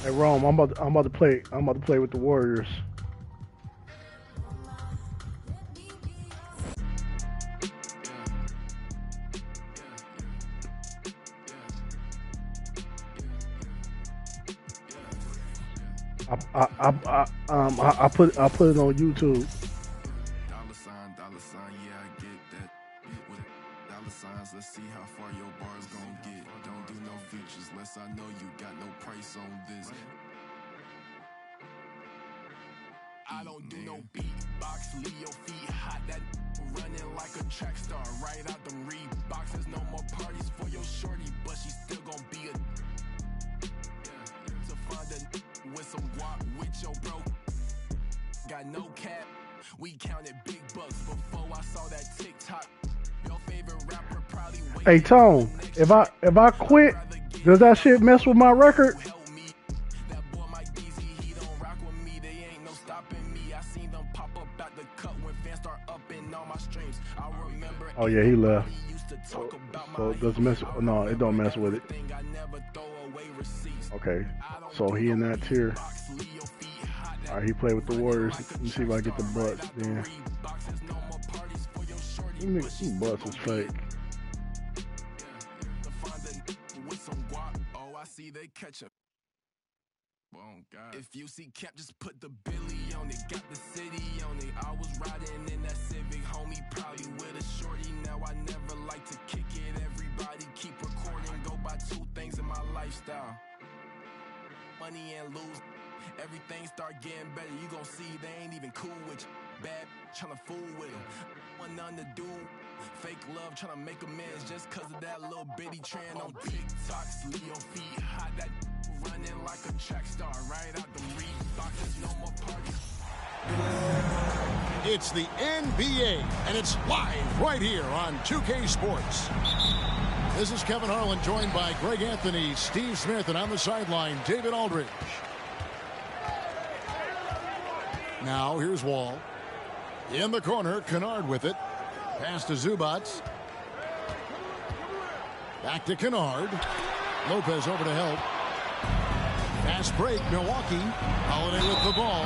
Hey Rome, I'm about to play with the Warriors. I put it on YouTube. Yeah, I get that. With dollar signs, let's see how far your bar's gonna get. Don't do no features, less I know you got no price on this. I don't do no beatbox, leave your feet hot. That running like a track star, right out them Reeboks. There's no more parties for your shorty, but she still gonna be a to find a with some guap with your bro. Got no cap, we counted big bucks before I saw that TikTok. Your favorite rapper probably waited. Hey Tone, if I quit, does that shit mess with my record? That boy Mike Beasley, he don't rock with me. They ain't no stopping me. I seen them pop up at the cut when fans start upping all my streams. I remember. Oh yeah, he left. So it doesn't mess. No, it don't mess with it. Okay, so he in that tier. All right, he played with the Warriors. Let me see if I get the Bucks. Then these Bucks is fake. Oh, I see they catch up. If you see Cap, just put the Billy on it. Got the city on it. I was riding in that Civic, homie, probably with a shorty. Now I never like to kick it. Everybody keep recording. Go by two things in my lifestyle: money and lose. Everything start getting better. You gon' see they ain't even cool with you. Bad tryna fool with them. Want nothing to do. Fake love tryna make amends just cause of that little bitty trend on TikTok. Leave your feet hot. That running like a track star, right out the Reeboks. There's no more parties. It's the NBA, and it's live right here on 2K Sports. This is Kevin Harlan, joined by Greg Anthony, Steve Smith, and on the sideline, David Aldridge. Now, here's Wall. In the corner, Kennard with it. Pass to Zubats. Back to Kennard. Lopez over to help. Fast break, Milwaukee. Holiday with the ball.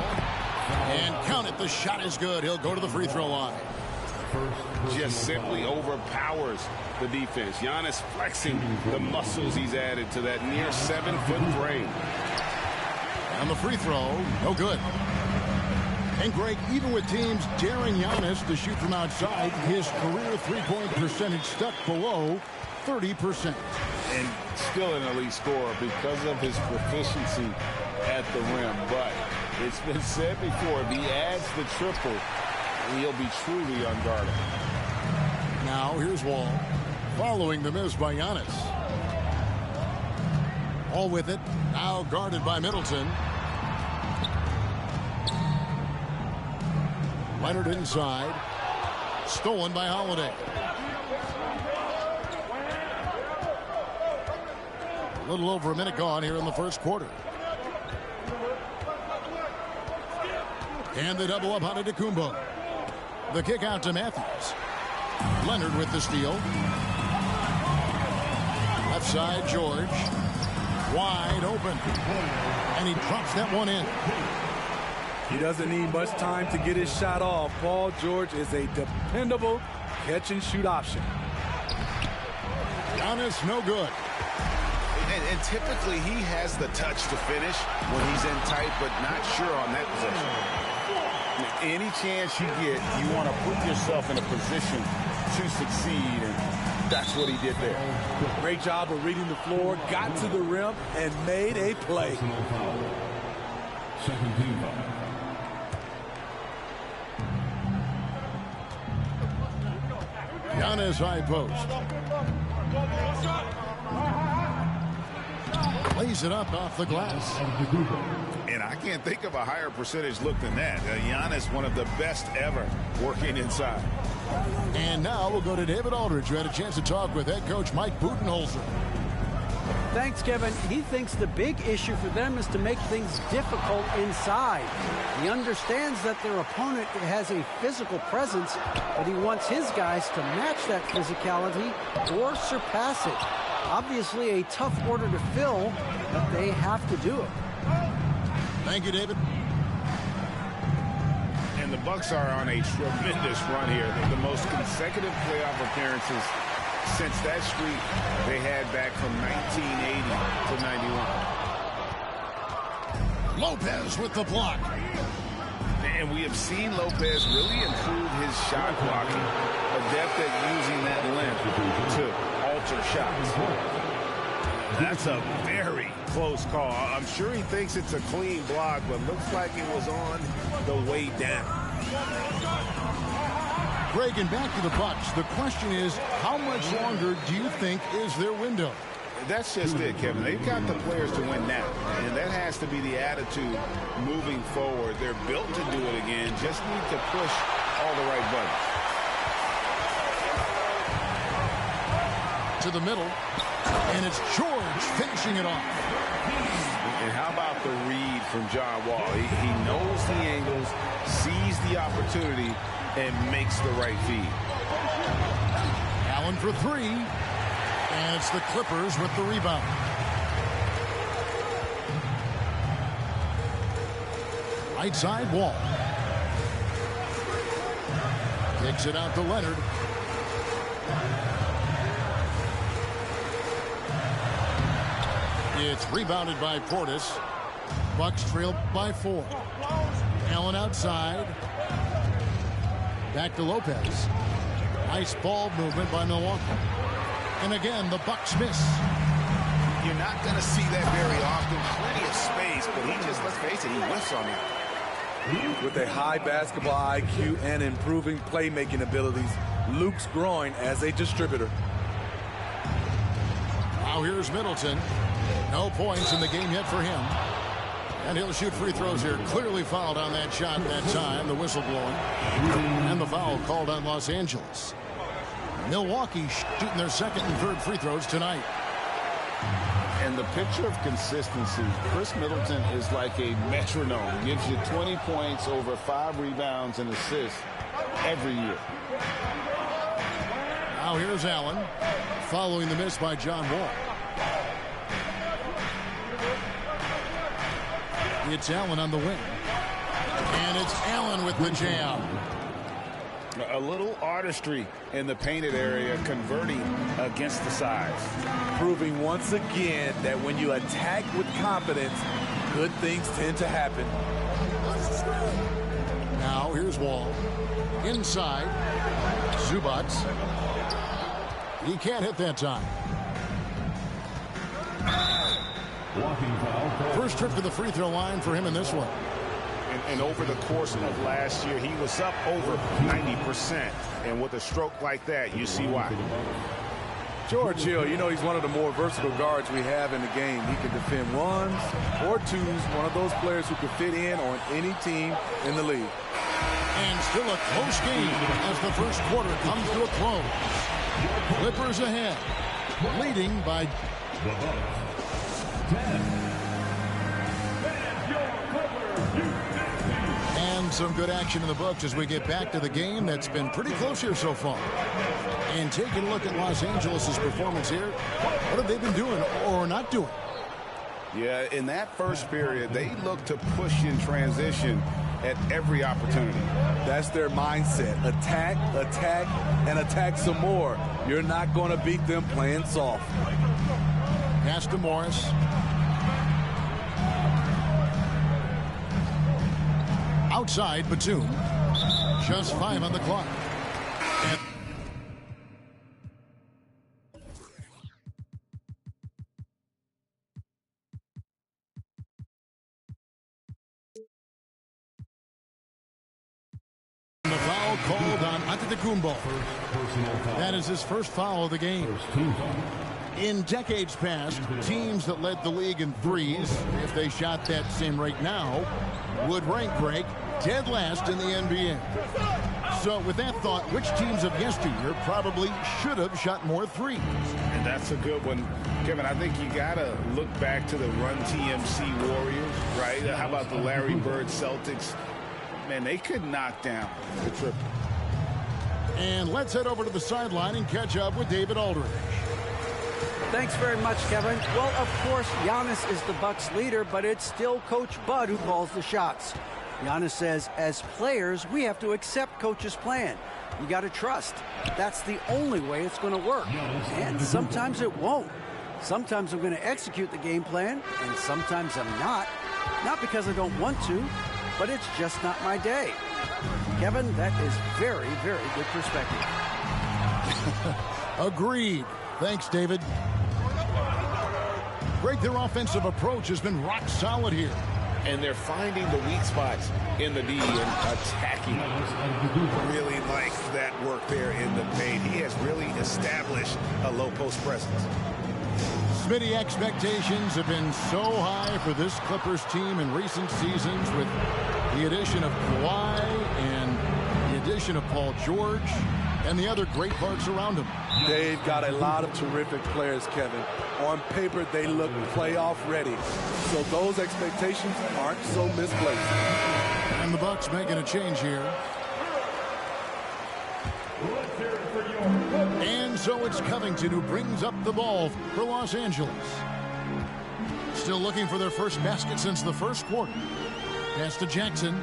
And count it, the shot is good. He'll go to the free throw line. Just simply overpowers the defense. Giannis flexing the muscles he's added to that near 7-foot frame. And the free throw, no good. And Greg, even with teams daring Giannis to shoot from outside, his career three-point percentage stuck below 30%. And still an elite scorer because of his proficiency at the rim. But it's been said before, if he adds the triple, he'll be truly unguarded. Now here's Wall, following the miss by Giannis. All with it, now guarded by Middleton. Leonard inside. Stolen by Holiday. A little over a minute gone here in the first quarter. And the double up on Antetokounmpo. The kick out to Matthews. Leonard with the steal. Left side, George. Wide open. And he drops that one in. He doesn't need much time to get his shot off. Paul George is a dependable catch-and-shoot option. Giannis, no good. And typically he has the touch to finish when he's in tight, but not sure on that possession. Any chance you get, you want to put yourself in a position to succeed, and that's what he did there. Great job of reading the floor, got to the rim, and made a play. Giannis high post. Lays it up off the glass. And I can't think of a higher percentage look than that. Giannis, one of the best ever working inside. And now we'll go to David Aldridge, who had a chance to talk with head coach Mike Budenholzer. Thanks, Kevin. He thinks the big issue for them is to make things difficult inside. He understands that their opponent has a physical presence, but he wants his guys to match that physicality or surpass it. Obviously a tough order to fill, but they have to do it. Thank you, David. And the Bucks are on a tremendous run here. The most consecutive playoff appearances since that streak they had back from 1980 to 91. Lopez with the block. And we have seen Lopez really improve his shot blocking, adept at using that length to alter shots. That's a very close call. I'm sure he thinks it's a clean block, but looks like it was on the way down. Greg, and back to the Bucks. The question is, how much longer do you think is their window? That's just it, Kevin. They've got the players to win now, and that has to be the attitude moving forward. They're built to do it again, just need to push all the right buttons. To the middle, and it's George finishing it off. And how about the read from John Wall? He knows the angles, sees the opportunity, and makes the right feed. Allen for three. And it's the Clippers with the rebound. Right side, Wall. Kicks it out to Leonard. It's rebounded by Portis. Bucks trail by 4. Allen outside. Back to Lopez. Nice ball movement by Milwaukee. And again, the Bucks miss. You're not going to see that very often. Plenty of space, but he just, let's face it, he whiffs on that. With a high basketball IQ and improving playmaking abilities, Luke's growing as a distributor. Now here's Middleton. No points in the game yet for him. And he'll shoot free throws here. Clearly fouled on that shot that time. The whistle blowing. And the foul called on Los Angeles. Milwaukee shooting their second and third free throws tonight. And the picture of consistency, Chris Middleton is like a metronome. Gives you 20 points, over 5 rebounds and assists every year. Now here's Allen, following the miss by John Wall. It's Allen on the wing. And it's Allen with the jam. A little artistry in the painted area, converting against the size. Proving once again that when you attack with confidence, good things tend to happen. Now here's Wall. Inside. Zubats. He can't hit that time. First trip to the free throw line for him in this one. And over the course of last year, he was up over 90%. And with a stroke like that, you see why. George Hill, you know, he's one of the more versatile guards we have in the game. He can defend ones or twos, one of those players who can fit in on any team in the league. And still a close game as the first quarter comes to a close. Clippers ahead, leading by 10. And some good action in the books as we get back to the game that's been pretty close here so far. And taking a look at Los Angeles' performance here, what have they been doing or not doing? Yeah, in that first period, they look to push in transition at every opportunity. That's their mindset. Attack, attack, and attack some more. You're not going to beat them playing soft. Pass to Morris. Outside, Batum. Just 5 on the clock. And the foul called on Antetokounmpo. That is his first foul of the game. In decades past, teams that led the league in threes, if they shot that same rate now, would rank Greg dead last in the NBA. So with that thought, which teams of yesteryear probably should have shot more threes? And that's a good one. Kevin, I think you got to look back to the Run TMC Warriors, right? How about the Larry Bird Celtics? Man, they could knock down the triple. And let's head over to the sideline and catch up with David Aldridge. Thanks very much, Kevin. Well, of course, Giannis is the Bucks leader, but it's still Coach Bud who calls the shots. Giannis says, as players, we have to accept Coach's plan. You got to trust. That's the only way it's going to work. And sometimes it won't. Sometimes I'm going to execute the game plan, and sometimes I'm not. Not because I don't want to, but it's just not my day. Kevin, that is very, very good perspective. Agreed. Thanks, David. Greg, their offensive approach has been rock solid here. And they're finding the weak spots in the D and attacking. Really like that work there in the paint. He has really established a low post presence. Smitty, expectations have been so high for this Clippers team in recent seasons with the addition of Kawhi and the addition of Paul George and the other great parts around him. They've got a lot of terrific players, Kevin. On paper, they look playoff ready. So those expectations aren't so misplaced. And the Bucks making a change here. And so it's Covington who brings up the ball for Los Angeles. Still looking for their first basket since the first quarter. Pass to Jackson.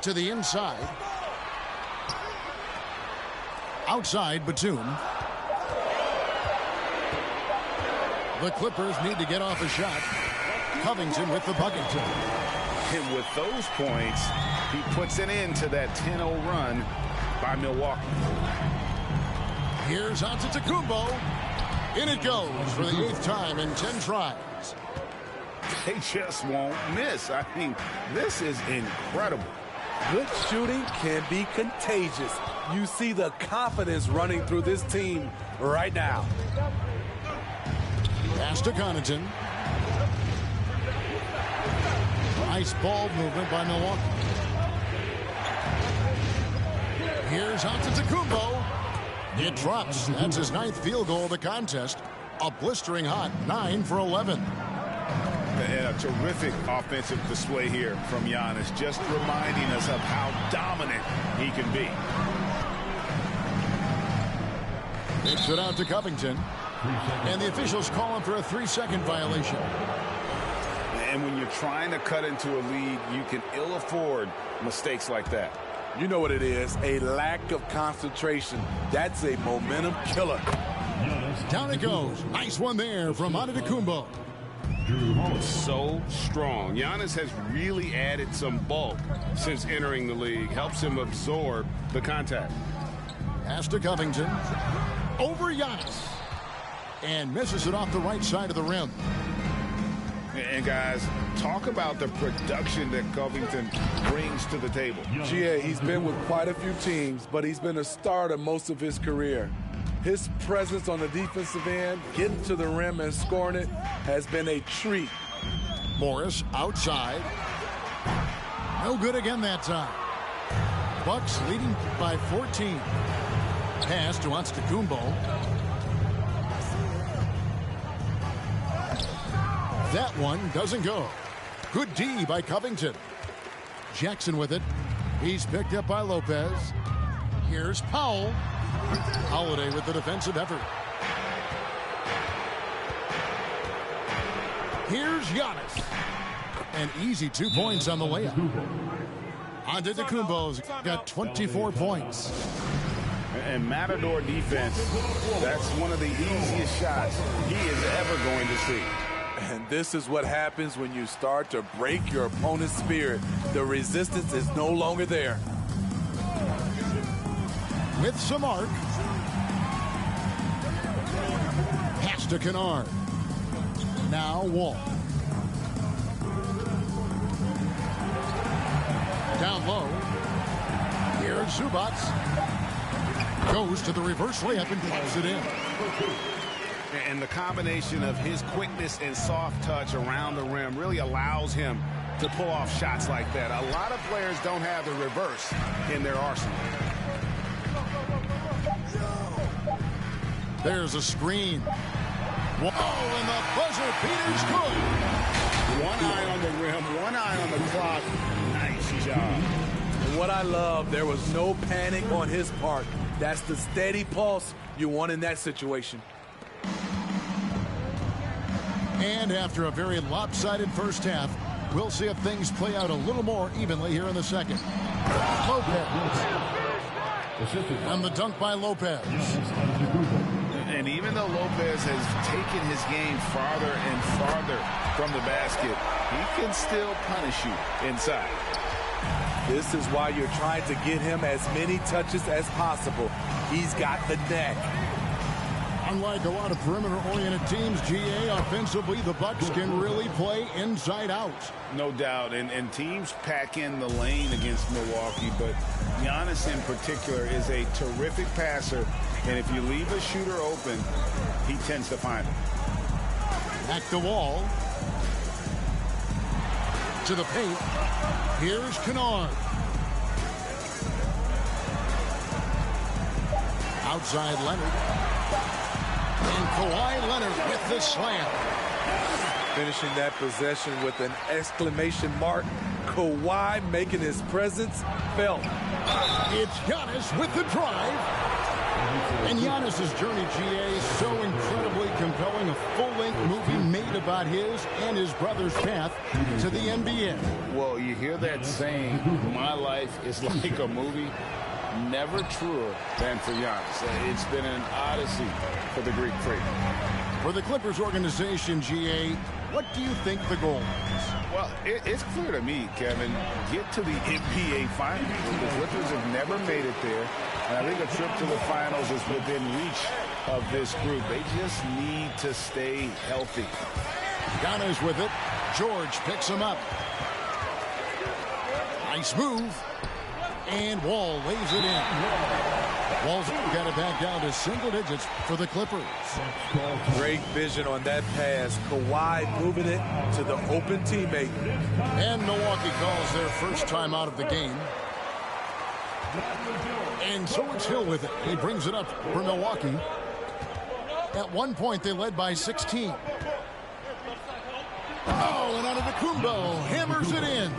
To the inside. Outside, Batum. The Clippers need to get off a shot. Covington with the bucket. And with those points, he puts an end to that 10-0 run by Milwaukee. Here's Antetokounmpo. In it goes for the 8th time in 10 tries. They just won't miss. I mean, this is incredible. Good shooting can be contagious. You see the confidence running through this team right now. Pass to Connaughton. Nice ball movement by Milwaukee. Here's Antetokounmpo. It drops. That's his 9th field goal of the contest. A blistering hot 9 for 11. And a terrific offensive display here from Giannis, just reminding us of how dominant he can be. Kicks it out to Covington. And the officials call him for a 3-second violation. And when you're trying to cut into a lead, you can ill afford mistakes like that. You know what it is, a lack of concentration. That's a momentum killer. Down it goes. Nice one there from Antetokounmpo. So strong. Giannis has really added some bulk since entering the league. Helps him absorb the contact. Pass to Covington. Over Giannis. And misses it off the right side of the rim. And guys, talk about the production that Covington brings to the table. GA, he's been with quite a few teams, but he's been a starter most of his career. His presence on the defensive end, getting to the rim and scoring it, has been a treat. Morris outside. No good again that time. Bucks leading by 14. Pass to Antetokounmpo. That one doesn't go. Good D by Covington. Jackson with it. He's picked up by Lopez. Here's Powell. Holiday with the defensive effort. Here's Giannis. An easy 2 points on the layup. Antetokounmpo's got 24 points. And Matador defense, that's one of the easiest shots he is ever going to see. And this is what happens when you start to break your opponent's spirit. The resistance is no longer there. With some arc. Pass to Kennard. Now Wall. Down low. Here's Zubac. Goes to the reverse layup and plugs it in. And the combination of his quickness and soft touch around the rim really allows him to pull off shots like that. A lot of players don't have the reverse in their arsenal. There's a screen. Whoa, and the buzzer beater's good. One eye on the rim, one eye on the clock. Nice job. And what I love, there was no panic on his part. That's the steady pulse you want in that situation. And after a very lopsided first half, we'll see if things play out a little more evenly here in the second. Lopez. And the dunk by Lopez. And even though Lopez has taken his game farther and farther from the basket, he can still punish you inside. This is why you're trying to get him as many touches as possible. He's got the neck. Unlike a lot of perimeter-oriented teams, GA, offensively, the Bucks can really play inside out. No doubt, and teams pack in the lane against Milwaukee, but Giannis in particular is a terrific passer, and if you leave a shooter open, he tends to find it. Back the wall. To the paint. Here's Kennard. Outside Leonard. And Kawhi Leonard with the slam. Finishing that possession with an exclamation mark. Kawhi making his presence felt. It's Giannis with the drive. And Giannis's journey, GA, is so incredibly compelling. A full-length movie made about his and his brother's path to the NBA. Well, you hear that saying, my life is like a movie. Never truer than for Giannis. It's been an odyssey for the Greek freak. For the Clippers organization, GA, what do you think the goal is? Well, it's clear to me, Kevin, get to the NBA Finals. The Clippers have never made it there, and I think a trip to the Finals is within reach of this group. They just need to stay healthy. Giannis with it. George picks him up. Nice move. And Wall lays it in. Wall's got it back down to single digits for the Clippers. Great vision on that pass. Kawhi moving it to the open teammate. And Milwaukee calls their first time out of the game. And so it's Hill with it. He brings it up for Milwaukee. At one point, they led by 16. Oh, and Antetokounmpo hammers it in.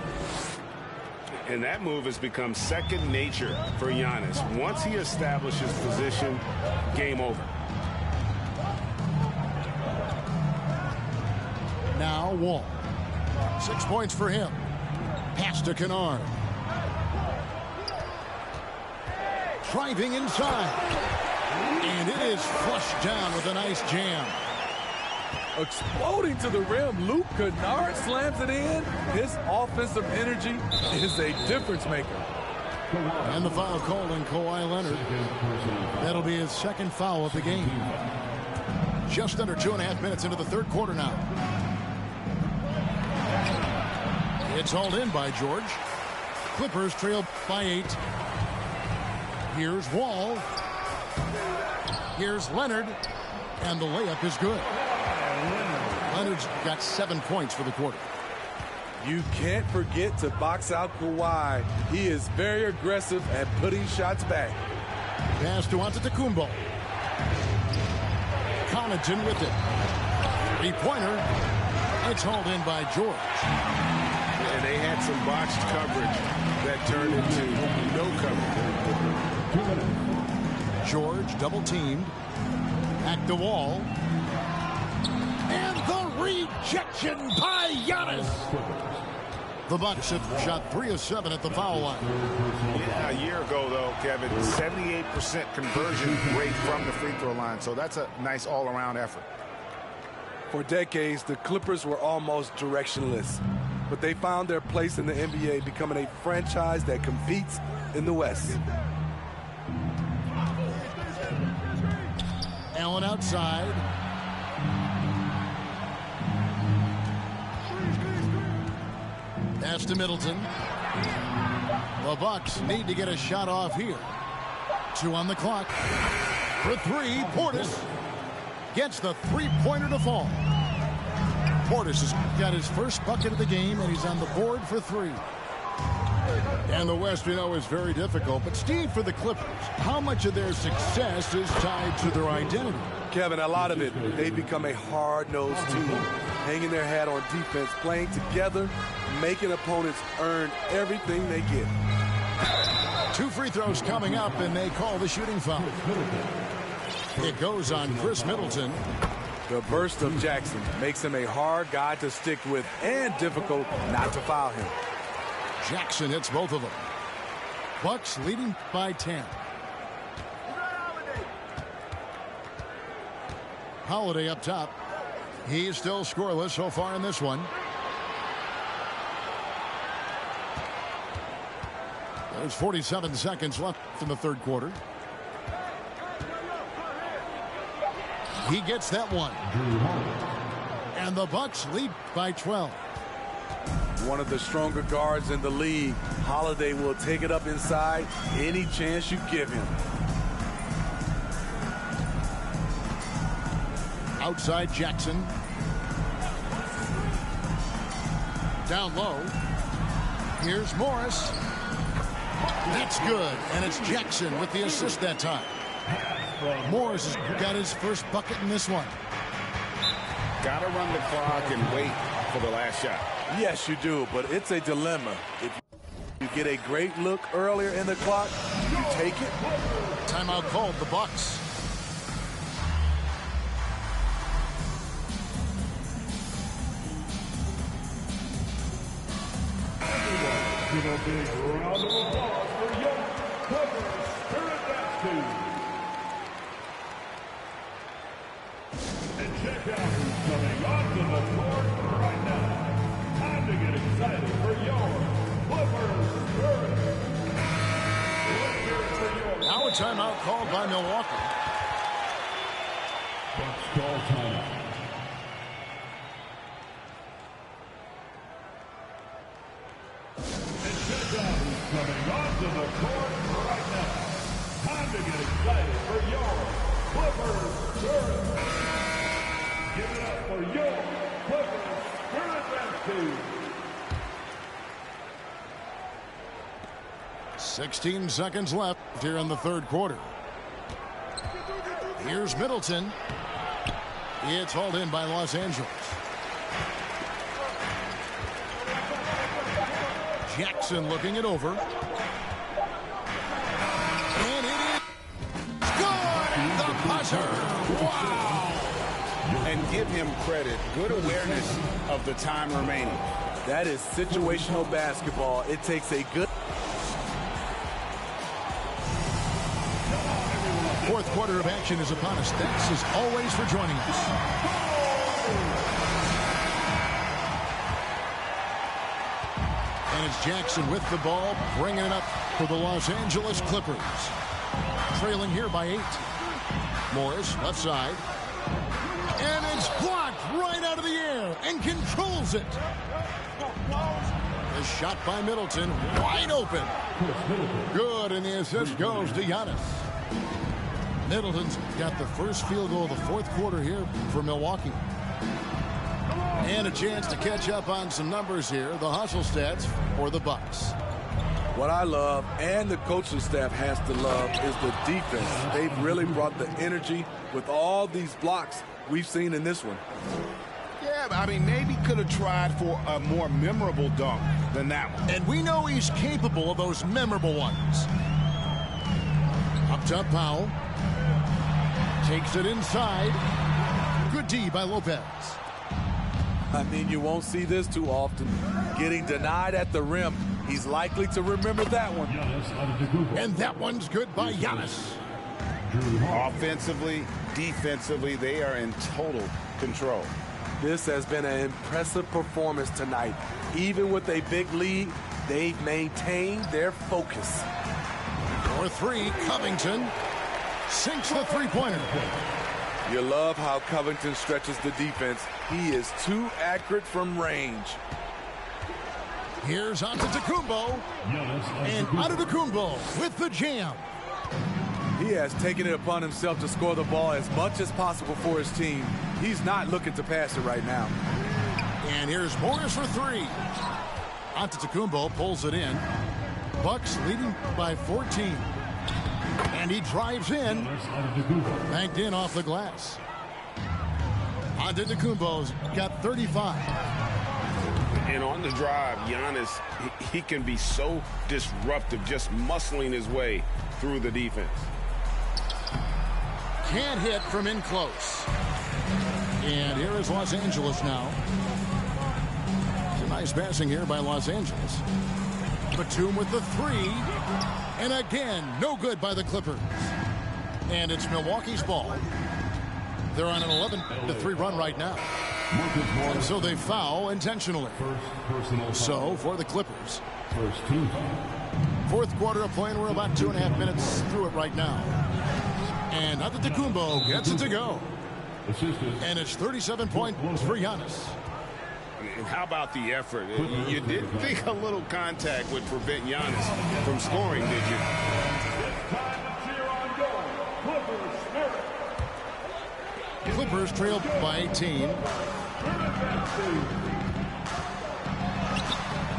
And that move has become second nature for Giannis. Once he establishes position, game over. Now Wall. 6 points for him. Pass to Kennard. Driving inside. And it is flushed down with a nice jam. Exploding to the rim, Luke Kennard slams it in. His offensive energy is a difference maker. And the foul called on Kawhi Leonard. That'll be his second foul of the game. Just under 2.5 minutes into the third quarter now. It's hauled in by George. Clippers trail by 8. Here's Wall. Here's Leonard. And the layup is good. Leonard's got 7 points for the quarter. You can't forget to box out Kawhi. He is very aggressive at putting shots back. Pass to Antetokounmpo. Connaughton with it. 3-pointer. It's hauled in by George. And they had some botched coverage that turned into no coverage. George double teamed. Back the wall. And the rejection by Giannis. The Bucks have shot 3 of 7 at the foul line. Yeah, a year ago, though, Kevin, 78% conversion rate from the free throw line. So that's a nice all-around effort. For decades, the Clippers were almost directionless, but they found their place in the NBA, becoming a franchise that competes in the West. Allen outside. Pass to Middleton. The Bucks need to get a shot off here. 2 on the clock. For 3, Portis gets the 3-pointer to fall. Portis has got his first bucket of the game, and he's on the board for 3. And the West, we know, is very difficult. But, Steve, for the Clippers, how much of their success is tied to their identity? Kevin, a lot of it. They've become a hard-nosed team, hanging their hat on defense, playing together, making opponents earn everything they get. 2 free throws coming up, and they call the shooting foul. It goes on Chris Middleton. The burst of Jackson makes him a hard guy to stick with and difficult not to foul him. Jackson hits both of them. Bucks leading by 10. Holiday up top. He's still scoreless so far in this one. There's 47 seconds left in the third quarter. He gets that one. And the Bucks lead by 12. One of the stronger guards in the league. Holiday will take it up inside any chance you give him. Outside Jackson. Down low. Here's Morris. That's good. And it's Jackson with the assist that time. Morris has got his first bucket in this one. Got to run the clock and wait for the last shot. Yes, you do, but it's a dilemma. If you get a great look earlier in the clock, you take it. Timeout called, the Bucks. Give a big round of applause for young Clippers Spirit Rescue. And check out who's coming onto the court right now. Time to get excited for your Clippers Spirit. Now a timeout called by Milwaukee. Bucks call timeout. Coming onto the court right now. Time to get excited for your Clippers Spirit. Give it up for your Clippers Spirit Rescue. 16 seconds left here in the third quarter. Here's Middleton. It's hauled in by Los Angeles. Jackson looking it over. And it is good! The buzzer! Wow! And give him credit. Good awareness of the time remaining. That is situational basketball. It takes a good... Fourth quarter of action is upon us. Thanks as always for joining us. And it's Jackson with the ball, bringing it up for the Los Angeles Clippers. Trailing here by 8. Morris, left side. And it's blocked right out of the air and controls it. The shot by Middleton, wide open. Good, and the assist goes to Giannis. Middleton's got the first field goal of the fourth quarter here for Milwaukee. And a chance to catch up on some numbers here. The hustle stats for the Bucks. What I love, and the coaching staff has to love, is the defense. They've really brought the energy with all these blocks we've seen in this one. Yeah, I mean, maybe could have tried for a more memorable dunk than that one. And we know he's capable of those memorable ones. Up top, Powell. Takes it inside. Good D by Lopez. I mean, you won't see this too often. Getting denied at the rim. He's likely to remember that one. And that one's good by Giannis. Offensively, defensively, they are in total control. This has been an impressive performance tonight. Even with a big lead, they've maintained their focus. For 3, Covington sinks the three-pointer. You love how Covington stretches the defense. He is too accurate from range. Here's Antetokounmpo. And Antetokounmpo with the jam. He has taken it upon himself to score the ball as much as possible for his team. He's not looking to pass it right now. And here's Morris for 3. Antetokounmpo pulls it in. Bucks leading by 14. And he drives in. Banked in off the glass. Antetokounmpo's got 35. And on the drive, Giannis, he can be so disruptive, just muscling his way through the defense. Can't hit from in close. And here is Los Angeles now. It's a nice passing here by Los Angeles. Batum with the three. And again, no good by the Clippers. And it's Milwaukee's ball. They're on an 11-3 run right now. And so they foul intentionally. So for the Clippers. Fourth quarter of play, and we're about 2.5 minutes through it right now. And Antetokounmpo gets it to go. And it's 37 points for Giannis. And how about the effort? You didn't think a little contact would prevent Giannis from scoring, did you? Clippers trail by 18.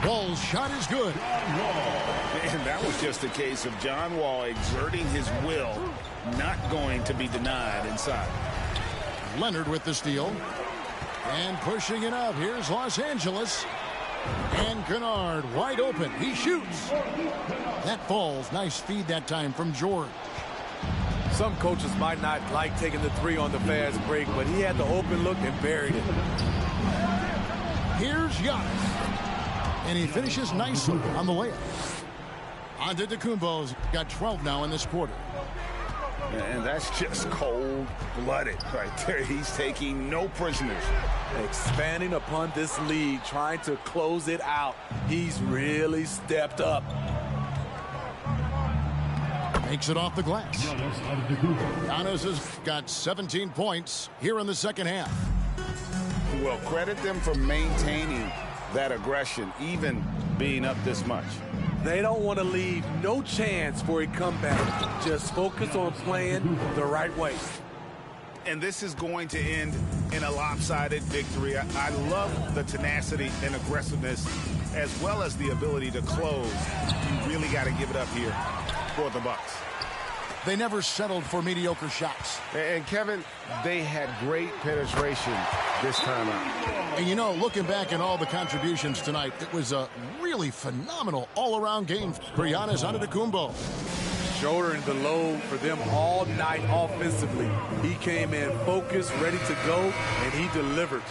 Wall's shot is good. And that was just a case of John Wall exerting his will, not going to be denied inside. Leonard with the steal. And pushing it up. Here's Los Angeles. And Kennard wide open. He shoots. That falls. Nice feed that time from George. Some coaches might not like taking the three on the fast break, but he had the open look and buried it. Here's Giannis. And he finishes nicely on the layup. Antetokounmpo's got 12 now in this quarter. And that's just cold-blooded right there. He's taking no prisoners. Expanding upon this lead, trying to close it out. He's really stepped up. Makes it off the glass. Giannis has got 17 points here in the second half. Well, credit them for maintaining that aggression, even being up this much. They don't want to leave no chance for a comeback. Just focus on playing the right way. And this is going to end in a lopsided victory. I love the tenacity and aggressiveness, as well as the ability to close. You really got to give it up here for the Bucks. They never settled for mediocre shots. And Kevin, they had great penetration this time out. And you know, looking back at all the contributions tonight, it was a really phenomenal all-around game for Giannis Antetokounmpo. Shouldering the load for them all night offensively. He came in focused, ready to go, and he delivered.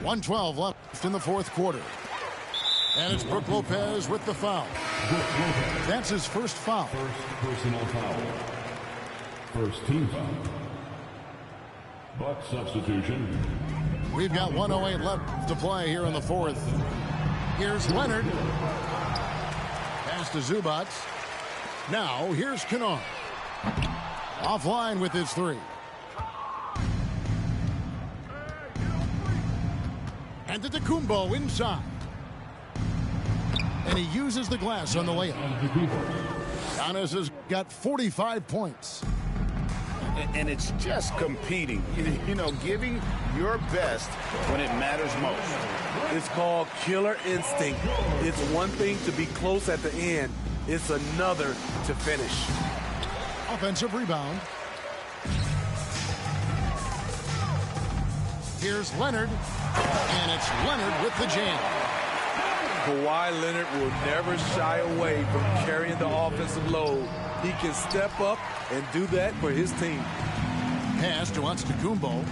.112 left in the fourth quarter. And it's Brook Lopez with the foul. That's his first foul. First personal foul. First team foul. Buck substitution. We've got 1:08 left to play here in the fourth. Here's Leonard. Pass to Zubac. Now here's Kennard. Offline with his three. And Antetokounmpo inside. And he uses the glass on the layup. Giannis has got 45 points. And it's just competing, you know, giving your best when it matters most. It's called killer instinct. It's one thing to be close at the end. It's another to finish. Offensive rebound. Here's Leonard. And it's Leonard with the jam. Kawhi Leonard will never shy away from carrying the offensive load. He can step up and do that for his team. Pass to Antetokounmpo.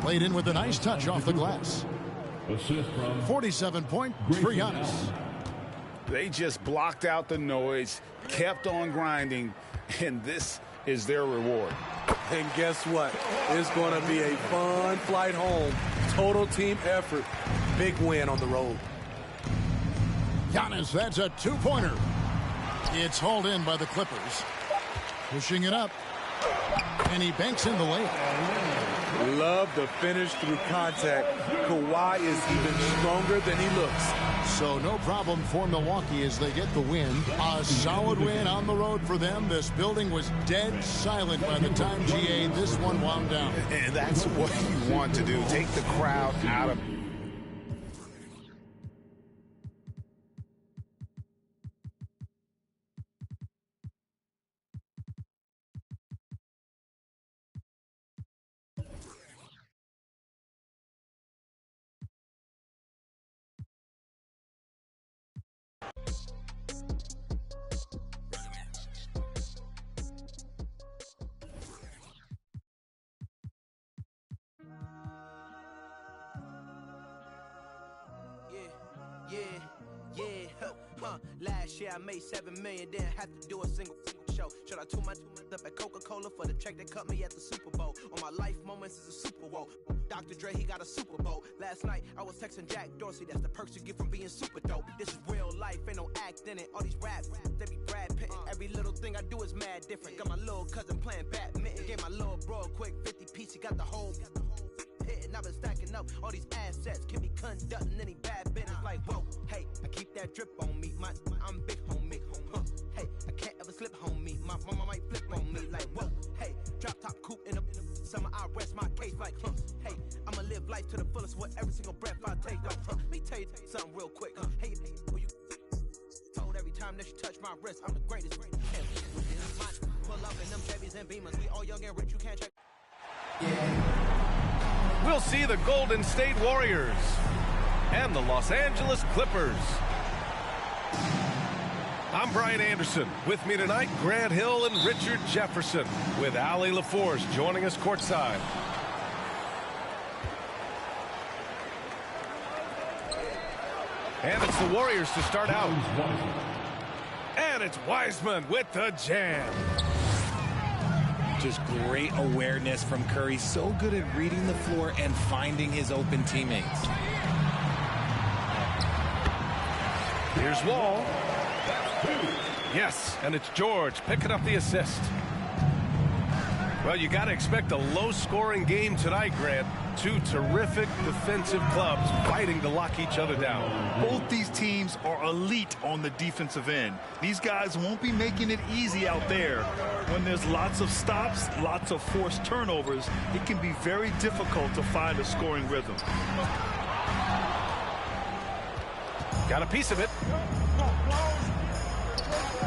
Played in with a nice touch off the glass. 47 points for Giannis. They just blocked out the noise, kept on grinding, and this is their reward. And guess what? It's going to be a fun flight home. Total team effort. Big win on the road. Giannis, that's a two-pointer. It's hauled in by the Clippers. Pushing it up. And he banks in the layup. Love the finish through contact. Kawhi is even stronger than he looks. So no problem for Milwaukee as they get the win. A solid win on the road for them. This building was dead silent by the time GA this one wound down. And that's what you want to do. Take the crowd out of Last year I made $7 million, didn't have to do a single show. Should I tune my up at Coca-Cola for the check that cut me at the Super Bowl? On my life moments is a Super Bowl. Dr. Dre, he got a Super Bowl. Last night I was texting Jack Dorsey. That's the perks you get from being super dope. This is real life, ain't no act in it. All these raps, they be Brad Pitt. Every little thing I do is mad different. Got my little cousin playing badminton. Gave my little bro a quick 50 piece. He got the whole hitting. I've been stacking up all these assets. Can be conducting any bad business. Like, whoa, hey, I keep that drip on me. I'm big homie. Hey, I can't ever slip homie. My mama might flip on me. Like, whoa, hey, drop top coupe in the summer. I rest my case like, hey, I'ma live life to the fullest with every single breath I take. Let me tell you something real quick. Hey, who you told every time that you touch my wrist, I'm the greatest. Pull up in them Chevys and Beamers. We all young and rich. You can't check. We'll see the Golden State Warriors and the Los Angeles Clippers. I'm Brian Anderson. With me tonight, Grant Hill and Richard Jefferson, with Allie LaForce joining us courtside. And it's the Warriors to start out. And it's Wiseman with the jam. Just great awareness from Curry. So good at reading the floor and finding his open teammates. Here's Wall. Yes, and it's George picking up the assist. Well, you got to expect a low-scoring game tonight, Grant. Two terrific defensive clubs fighting to lock each other down. Both these teams are elite on the defensive end. These guys won't be making it easy out there. When there's lots of stops, lots of forced turnovers, it can be very difficult to find a scoring rhythm. Got a piece of it.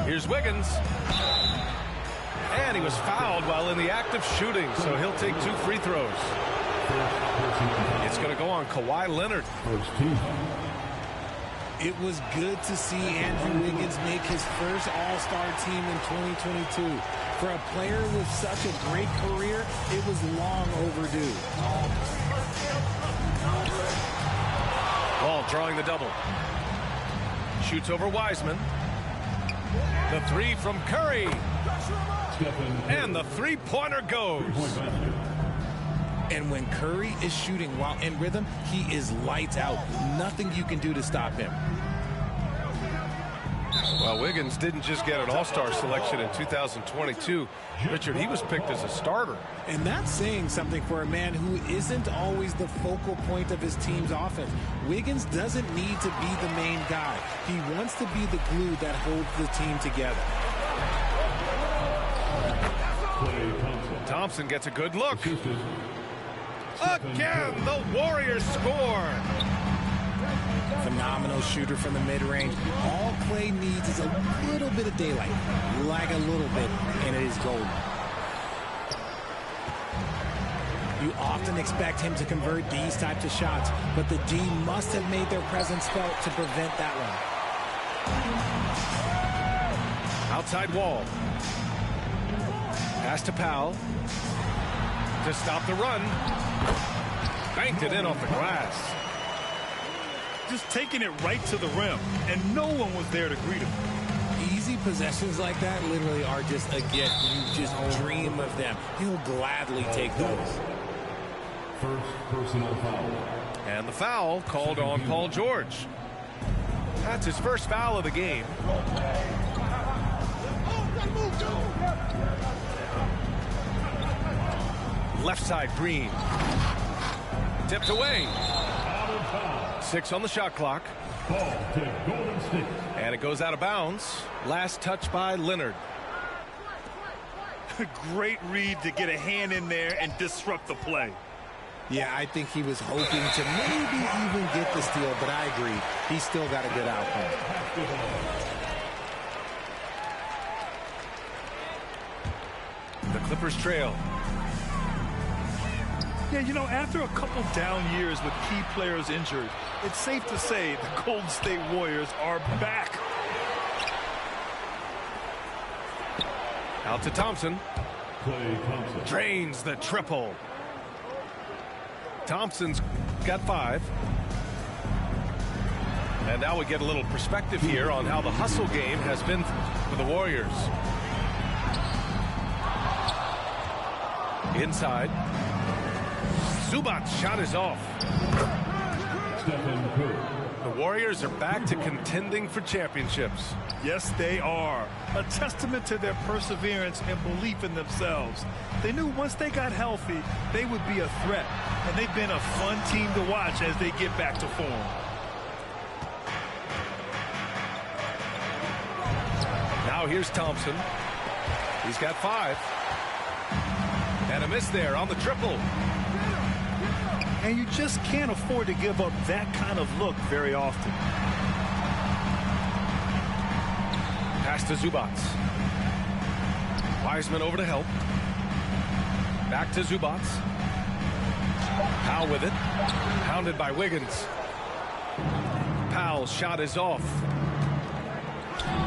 Here's Wiggins. And he was fouled while in the act of shooting, so he'll take 2 free throws. It's going to go on Kawhi Leonard. It was good to see Andrew Wiggins make his first All-Star team in 2022. For a player with such a great career, it was long overdue. Ball drawing the double. Shoots over Wiseman. The three from Curry. And the three-pointer goes. And when Curry is shooting while in rhythm, he is lights out. Nothing you can do to stop him. Well, Wiggins didn't just get an All-Star selection in 2022. Richard, he was picked as a starter. And that's saying something for a man who isn't always the focal point of his team's offense. Wiggins doesn't need to be the main guy. He wants to be the glue that holds the team together. Thompson gets a good look. Again, the Warriors score. Phenomenal shooter from the mid-range. All Clay needs is a little bit of daylight. Like a little bit, and it is golden. You often expect him to convert these types of shots, but the D must have made their presence felt to prevent that one. Outside Wall. Pass to Powell. To stop the run. Banked it in off the glass. Just taking it right to the rim, and no one was there to greet him. Easy possessions like that literally are just a gift. You just dream of them. He'll gladly take those. First personal foul. And the foul called on Paul George. That's his first foul of the game. Left side, Green. Tipped away. 6 on the shot clock. Ball to Golden State. And it goes out of bounds. Last touch by Leonard. Great read to get a hand in there and disrupt the play. Yeah, I think he was hoping to maybe even get the steal, but I agree. He's still got a good outcome. The Clippers trail. Yeah, you know, after a couple down years with key players injured, it's safe to say the Golden State Warriors are back. Out to Thompson. Klay Thompson. Drains the triple. Thompson's got 5. And now we get a little perspective here on how the hustle game has been for the Warriors. Inside. Zubac's shot is off. The Warriors are back to contending for championships. Yes, they are. A testament to their perseverance and belief in themselves. They knew once they got healthy, they would be a threat. And they've been a fun team to watch as they get back to form. Now here's Thompson. He's got 5. And a miss there on the triple. And you just can't afford to give up that kind of look very often. Pass to Zubac. Wiseman over to help. Back to Zubac. Powell with it. Pounded by Wiggins. Powell's shot is off.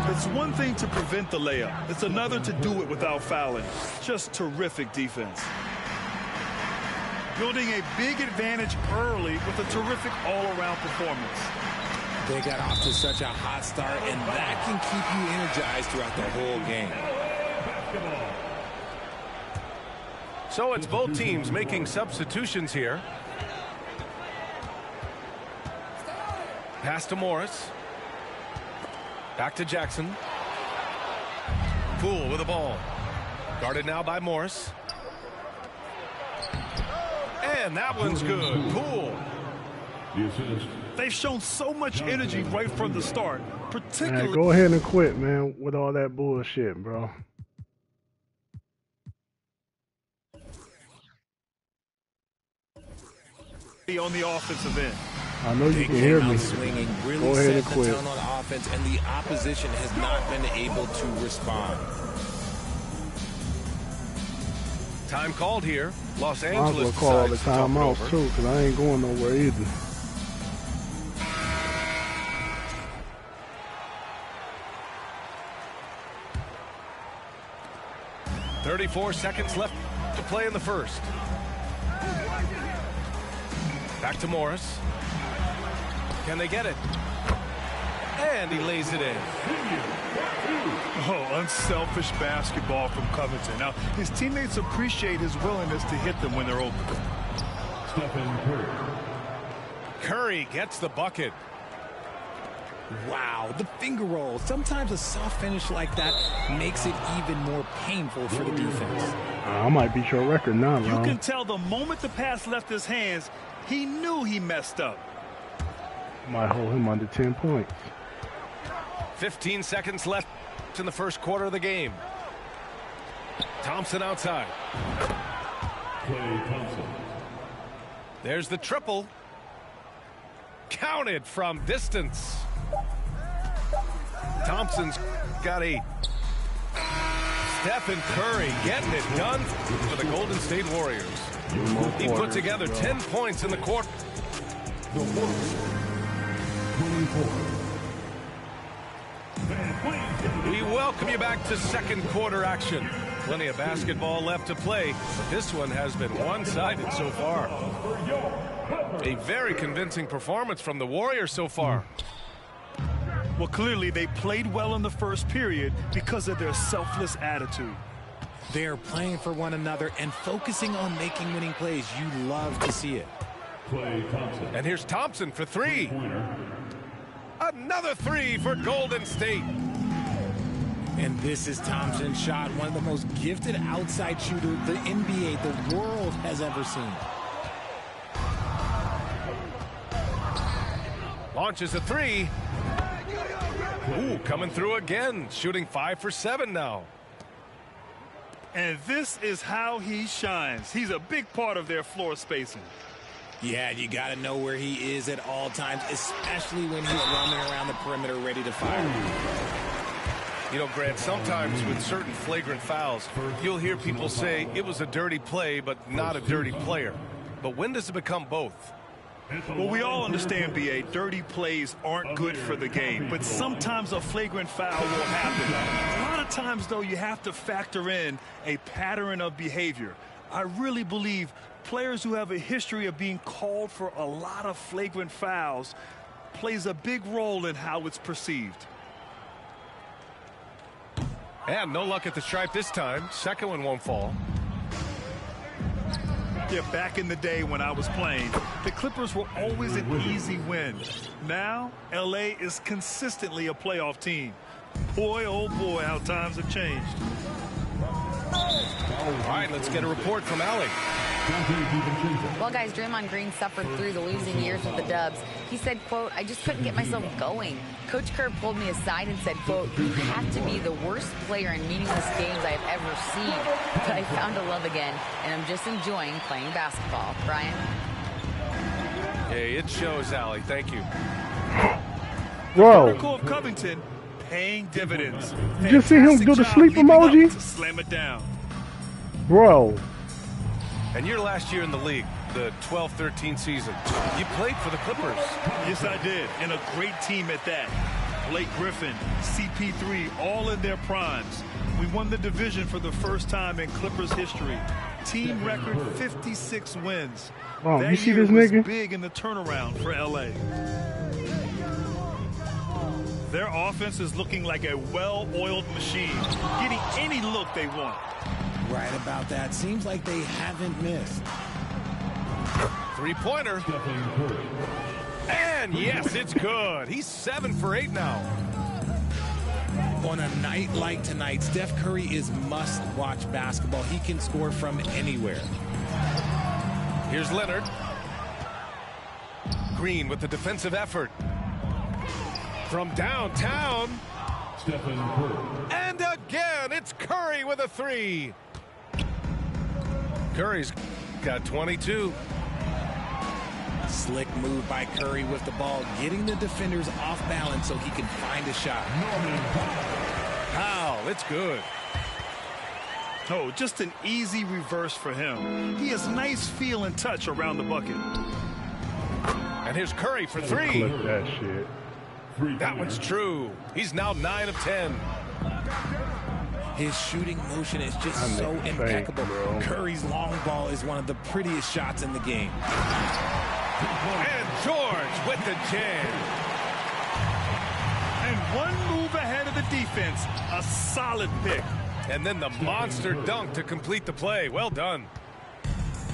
It's one thing to prevent the layup. It's another to do it without fouling. Just terrific defense. Building a big advantage early with a terrific all-around performance. They got off to such a hot start, and that can keep you energized throughout the whole game. So it's both teams making substitutions here. Pass to Morris. Back to Jackson. Poole with the ball. Guarded now by Morris. And that one's good. Poole. They've shown so much energy right from the start, particularly. Man, go ahead and quit, man, with all that bullshit, bro. On the offensive end. I know you can hear me. Swinging, really go ahead and set quit. the tone on offense, and the opposition has not been able to respond. Time called here. Los I Angeles was call all the decides to talk it timeouts over. too, because I ain't going nowhere either. .34 seconds left to play in the first. Back to Morris. Can they get it? And he lays it in. Oh, unselfish basketball from Covington. Now, his teammates appreciate his willingness to hit them when they're open. Curry gets the bucket. Wow, the finger roll. Sometimes a soft finish like that makes it even more painful for the defense. I might beat your record now, You Ron. can tell the moment the pass left his hands, he knew he messed up. Might hold him under 10 points. 15 seconds left in the first quarter of the game. Thompson outside. There's the triple. Counted from distance. Thompson's got 8. Stephen Curry getting it done for the Golden State Warriors. He put together 10 points in the quarter. We welcome you back to second quarter action. Plenty of basketball left to play, but this one has been one-sided so far. A very convincing performance from the Warriors so far. Well, clearly they played well in the first period because of their selfless attitude. They're playing for one another and focusing on making winning plays. You love to see it. And here's Thompson for 3. Another 3 for Golden State. And this is Thompson's shot, one of the most gifted outside shooters the NBA, the world has ever seen. Launches a 3. Ooh, coming through again, shooting 5 for 7 now. And this is how he shines. He's a big part of their floor spacing. Yeah, you got to know where he is at all times, especially when he's roaming around the perimeter ready to fire. You know, Grant, sometimes with certain flagrant fouls, you'll hear people say it was a dirty play, but not a dirty player. But when does it become both? Well, we all understand, B.A., dirty plays aren't good for the game, but sometimes a flagrant foul will happen. A lot of times, though, you have to factor in a pattern of behavior. I really believe players who have a history of being called for a lot of flagrant fouls, plays a big role in how it's perceived. And no luck at the stripe this time. Second one won't fall. Yeah, back in the day when I was playing, the Clippers were always an easy win. Now, LA is consistently a playoff team. Boy, oh boy, how times have changed. All right, let's get a report from Allie. Well, guys, Draymond Green suffered through the losing years with the Dubs. He said, quote, "I just couldn't get myself going. Coach Kerr pulled me aside and said, quote, you have to be the worst player in meaningless games I've ever seen. But I found a love again, and I'm just enjoying playing basketball." Brian? Hey, it shows, Allie. Thank you. Whoa. Miracle of Covington paying dividends. Did you see him do the sleep emoji? Slam it down. Bro. And your last year in the league, the 12-13 season, you played for the Clippers. Yes, I did, and a great team at that. Blake Griffin, CP3, all in their primes. We won the division for the first time in Clippers history. Team record 56 wins. Wow, that you see year this was nigga? big in the turnaround for LA. Their offense is looking like a well-oiled machine, getting any look they want. Right about that. Seems like they haven't missed. Three-pointer. And yes, it's good. He's 7 for 8 now. On a night like tonight, Steph Curry is must-watch basketball. He can score from anywhere. Here's Leonard. Green with the defensive effort. From downtown. And again, it's Curry with a 3. Curry's got 22. Slick move by Curry with the ball, getting the defenders off balance so he can find a shot. Wow, it's good. Oh, just an easy reverse for him. He has nice feel and touch around the bucket. And here's Curry for 3. Clip that shit. That one's true. He's now 9 of 10. His shooting motion is just so impeccable. Curry's long ball is one of the prettiest shots in the game. And George with the jam. And one move ahead of the defense. A solid pick. And then the monster dunk to complete the play. Well done.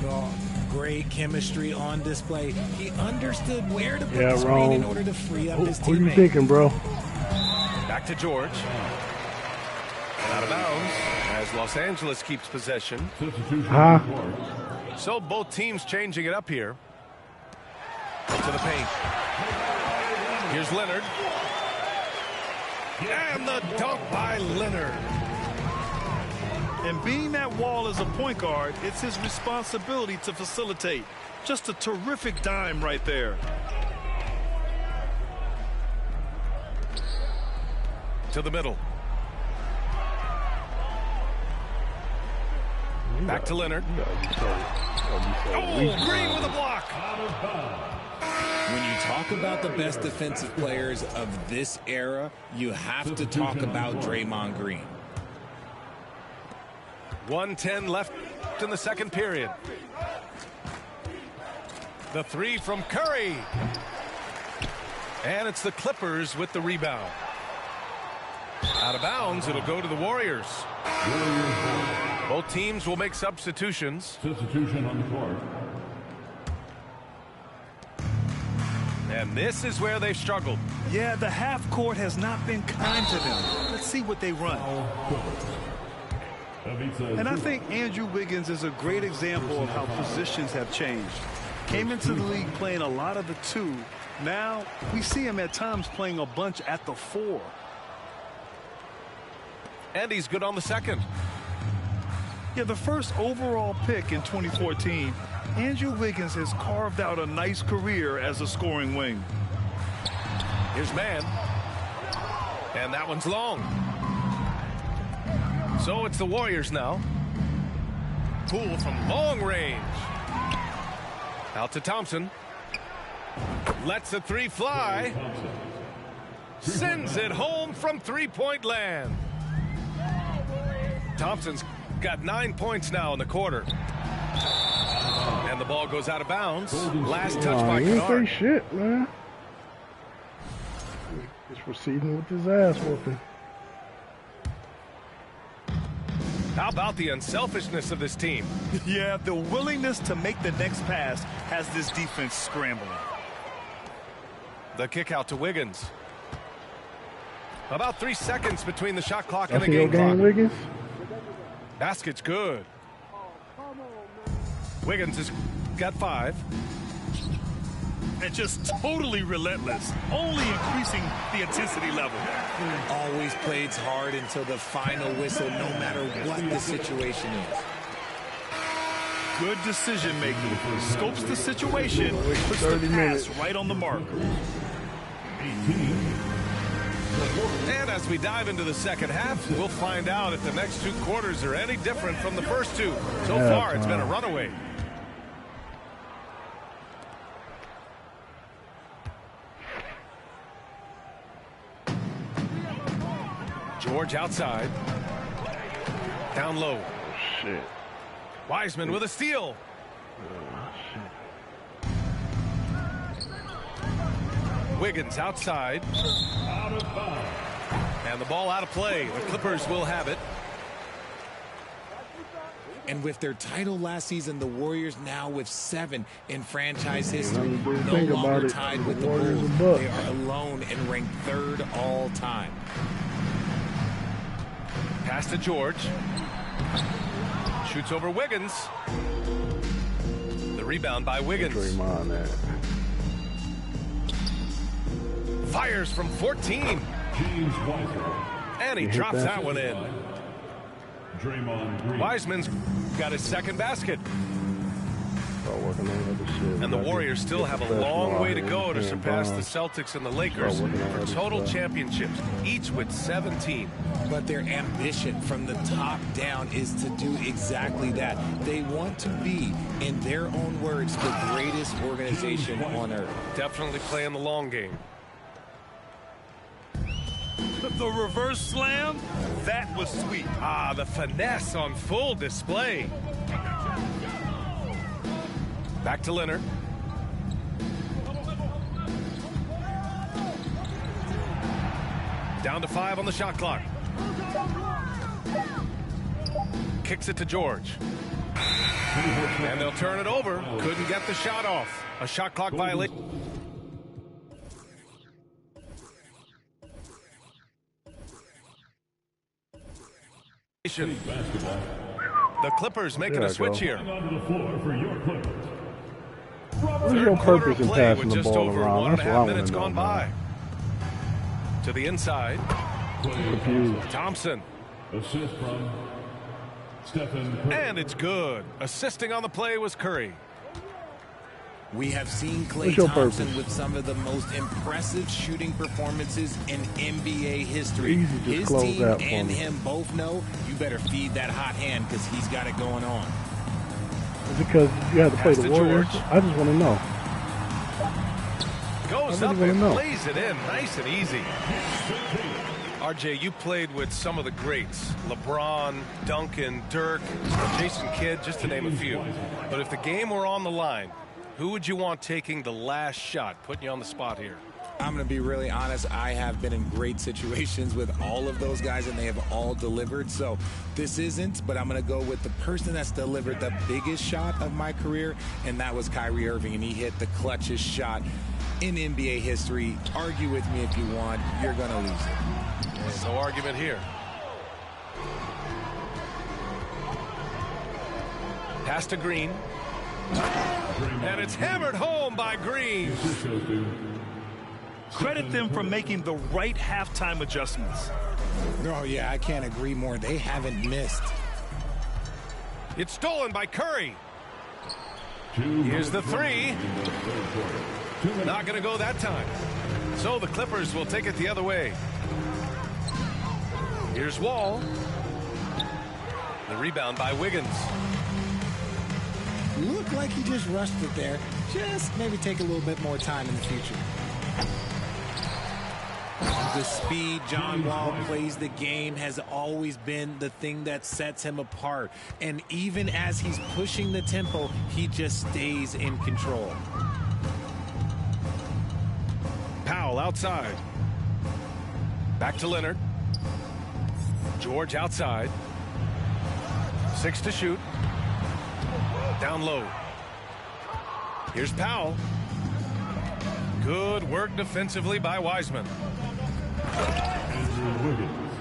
Oh, great chemistry on display. He understood where to put the screen wrong. in order to free up his teammate. What are you thinking, bro? Back to George. Out of bounds as Los Angeles keeps possession. Huh? So both teams changing it up here. To the paint. Here's Leonard. And the dunk by Leonard. And being that wall as a point guard, it's his responsibility to facilitate. Just a terrific dime right there. To the middle. Back to Leonard. Oh, Green with a block. When you talk about the best defensive players of this era, you have to talk about Draymond Green. 1:10 left in the second period. The 3 from Curry. And it's the Clippers with the rebound. Out of bounds, it'll go to the Warriors. Both teams will make substitutions. Substitution on the court. And this is where they've struggled. Yeah, the half court has not been kind to them. Let's see what they run. And I think Andrew Wiggins is a great example of how positions have changed. Came into the league playing a lot of the 2. Now we see him at times playing a bunch at the 4. And he's good on the second. Yeah, the first overall pick in 2014, Andrew Wiggins has carved out a nice career as a scoring wing. Here's man. And that one's long. So it's the Warriors now. Poole from long range. Out to Thompson. Lets the 3 fly. Sends it home from three-point land. Thompson's got 9 points now in the quarter. And the ball goes out of bounds. Last touch by You ain't Kennard. say shit, man. He's proceeding with his ass whooping. How about the unselfishness of this team? Yeah, the willingness to make the next pass has this defense scrambling. The kick out to Wiggins. About 3 seconds between the shot clock and the That's your game clock. game, Wiggins? Basket's good. Wiggins has got 5. And just totally relentless, only increasing the intensity level. Always plays hard until the final whistle, no matter what the situation is. Good decision making. Scopes the situation, puts the pass right on the mark. And as we dive into the second half, we'll find out if the next 2 quarters are any different from the first 2. So far, it's been a runaway. George outside. Down low. Oh, shit. Wiseman with a steal. Oh, shit. Wiggins outside. And the ball out of play. The Clippers will have it. And with their title last season, the Warriors now with 7 in franchise history. No Think longer about it. tied The with the Warriors Bulls. and Bucks. They are alone and ranked 3rd all time. Pass to George. Shoots over Wiggins. The rebound by Wiggins. Draymond, that. Fires from 14. And he drops that one in. Wiseman's got his second basket. And the Warriors still have a long way to go to surpass the Celtics and the Lakers for total championships, each with 17. But their ambition from the top down is to do exactly that. They want to be, in their own words, the greatest organization on earth. Definitely playing the long game. The reverse slam, that was sweet. Ah, the finesse on full display. Back to Leonard. Down to 5 on the shot clock. Kicks it to George. And they'll turn it over. Couldn't get the shot off. A shot clock violation. The Clippers making a switch here. What's your purpose in passing the ball around? That's what I want minutes to know. gone by. To the inside. Confused. Thompson. Assist from Stephen Curry. And it's good. Assisting on the play was Curry. We have seen Klay Thompson with some of the most impressive shooting performances in NBA history. His team and him both know you better feed that hot hand because he's got it going on. Is it because you had to play the Warriors? I just want to know. Goes up and plays it in nice and easy. RJ, you played with some of the greats. LeBron, Duncan, Dirk, Jason Kidd, just to name a few. But if the game were on the line, who would you want taking the last shot? Putting you on the spot here. I'm going to be really honest. I have been in great situations with all of those guys, and they have all delivered. So this isn't, but I'm going to go with the person that's delivered the biggest shot of my career, and that was Kyrie Irving, and he hit the clutchest shot in NBA history. Argue with me if you want. You're going to lose it. There's no argument here. Pass to Green. And it's hammered home by Green. Credit them for making the right halftime adjustments. Oh, yeah, I can't agree more. They haven't missed. It's stolen by Curry. Here's the 3. Not going to go that time. So the Clippers will take it the other way. Here's Wall. The rebound by Wiggins. Looked like he just rushed it there. Just maybe take a little bit more time in the future. The speed John Wall plays the game has always been the thing that sets him apart. And even as he's pushing the tempo, he just stays in control. Powell outside. Back to Leonard. George outside. 6 to shoot. Down low. Here's Powell. Good work defensively by Wiseman.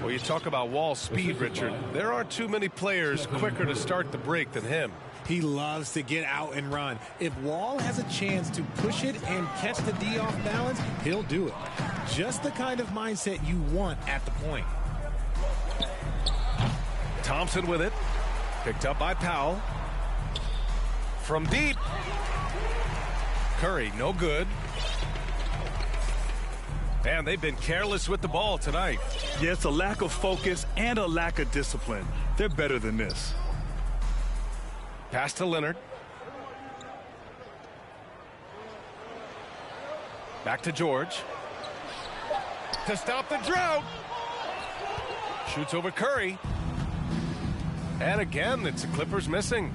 Well, you talk about Wall speed, Richard. There aren't too many players quicker to start the break than him. He loves to get out and run. If Wall has a chance to push it and catch the D off balance, he'll do it. Just the kind of mindset you want at the point. Thompson with it. Picked up by Powell. From deep. Curry, no good. And they've been careless with the ball tonight. Yeah, it's a lack of focus and a lack of discipline. They're better than this. Pass to Leonard. Back to George. To stop the drought. Shoots over Curry. And again, it's the Clippers missing.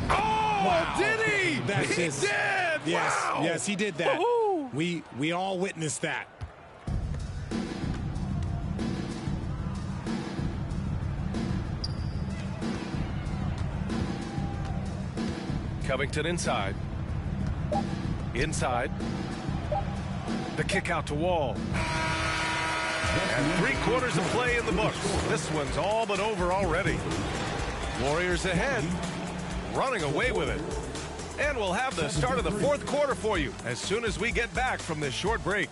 Oh, wow. Did he? That's he just, did. Yes, wow. Yes, he did that. We all witnessed that. Covington inside. Inside. The kick out to Wall. And 3/4 of play in the books. This one's all but over already. Warriors ahead. Running away with it. And we'll have the start of the 4th quarter for you as soon as we get back from this short break.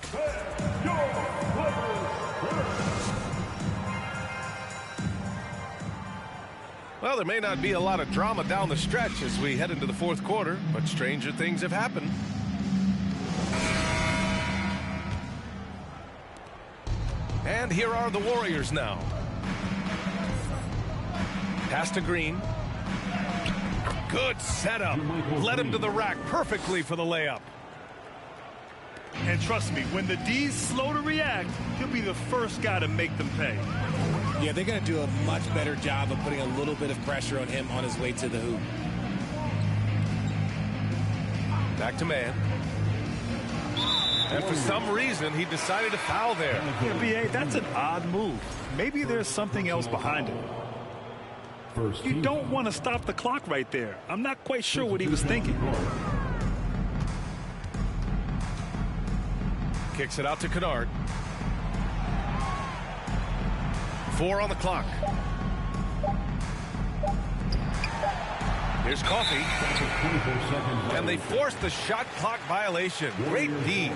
Well, there may not be a lot of drama down the stretch as we head into the 4th quarter, but stranger things have happened. And here are the Warriors now. Pass to Green. Good setup. Led him to the rack perfectly for the layup. And trust me, when the D's slow to react, he'll be the first guy to make them pay. Yeah, they're going to do a much better job of putting a little bit of pressure on him on his way to the hoop. Back to man. And for some reason, he decided to foul there. Yeah, B.A., that's an odd move. Maybe there's something else behind it. You don't want to stop the clock right there. I'm not quite sure what he was thinking. Kicks it out to Kennard. 4 on the clock. Here's Coffey. And they force the shot clock violation. Great D.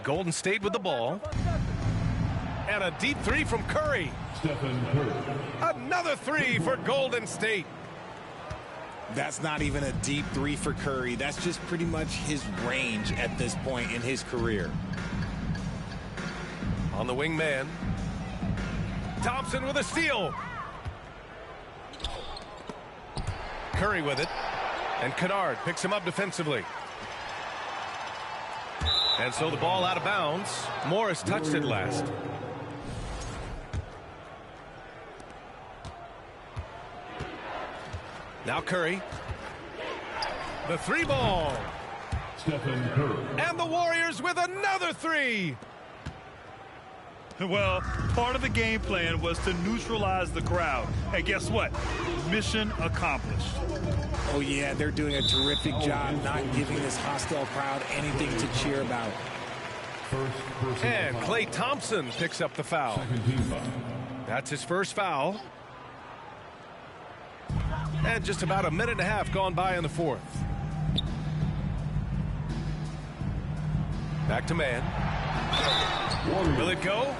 Golden State with the ball. And a deep 3 from Curry. Another 3 for Golden State. That's not even a deep 3 for Curry. That's just pretty much his range at this point in his career. On the wing man. Thompson with a steal. Curry with it. And Kennard picks him up defensively. And so the ball out of bounds. Morris touched it last. Now Curry. The 3 ball. And the Warriors with another 3. Well, part of the game plan was to neutralize the crowd. Hey, guess what? Mission accomplished. Oh, yeah, they're doing a terrific job not giving this hostile crowd anything to cheer about. And Klay Thompson picks up the foul. That's his first foul. And just about a minute and a half gone by in the 4th. Back to man. Will it go?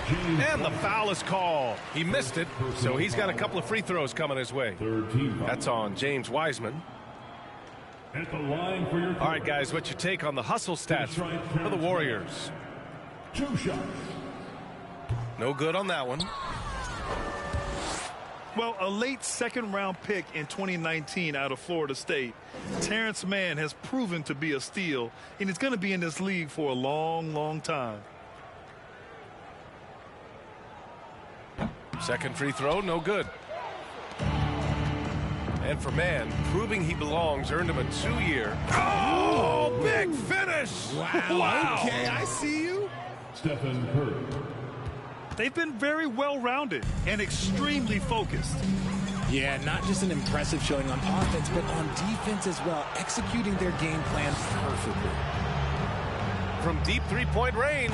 And the foul is called. He missed it, so he's got a couple of free throws coming his way. That's on James Wiseman. All right, guys, what's your take on the hustle stats for the Warriors? 2 shots. No good on that one. Well, a late 2nd-round pick in 2019 out of Florida State, Terrence Mann has proven to be a steal, and he's going to be in this league for a long, long time. Second free throw, no good. And for man, proving he belongs earned him a 2-year. Oh, big finish! Wow. Okay, I see you. Stephen Curry. They've been very well-rounded and extremely focused. Yeah, not just an impressive showing on offense, but on defense as well, executing their game plan perfectly. From deep three-point range.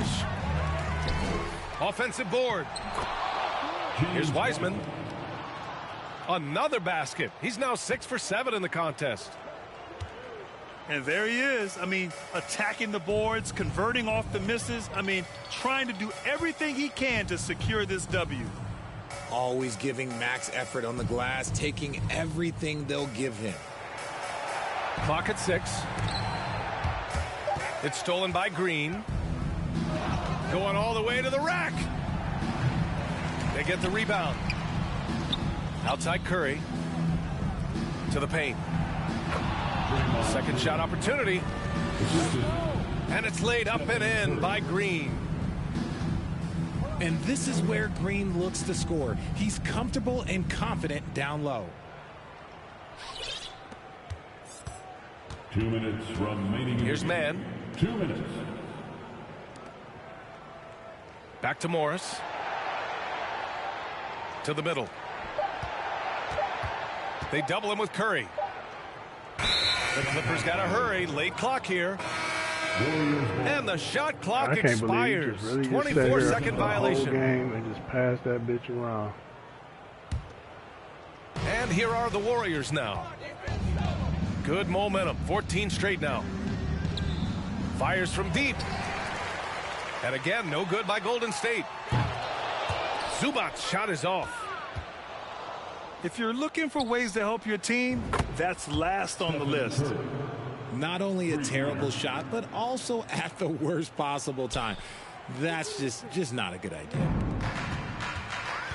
Offensive board. Here's Wiseman. Another basket. He's now 6 for 7 in the contest. And there he is. I mean, attacking the boards, converting off the misses. I mean, trying to do everything he can to secure this W. Always giving max effort on the glass, taking everything they'll give him. Clock at 6. It's stolen by Green. Going all the way to the rack. They get the rebound. Outside Curry. To the paint. Second shot opportunity. And it's laid up and in by Green. And this is where Green looks to score. He's comfortable and confident down low. 2 minutes remaining. Here's man. 2 minutes. Back to Morris. To the middle. They double him with Curry. The Clippers got to hurry. Late clock here. And the shot clock expires. 24-second violation. The whole game and just pass that bitch around. And here are the Warriors now. Good momentum. 14 straight now. Fires from deep. And again, no good by Golden State. Zubac's shot is off. If you're looking for ways to help your team, that's last on the list. Not only a terrible shot, but also at the worst possible time. That's just not a good idea.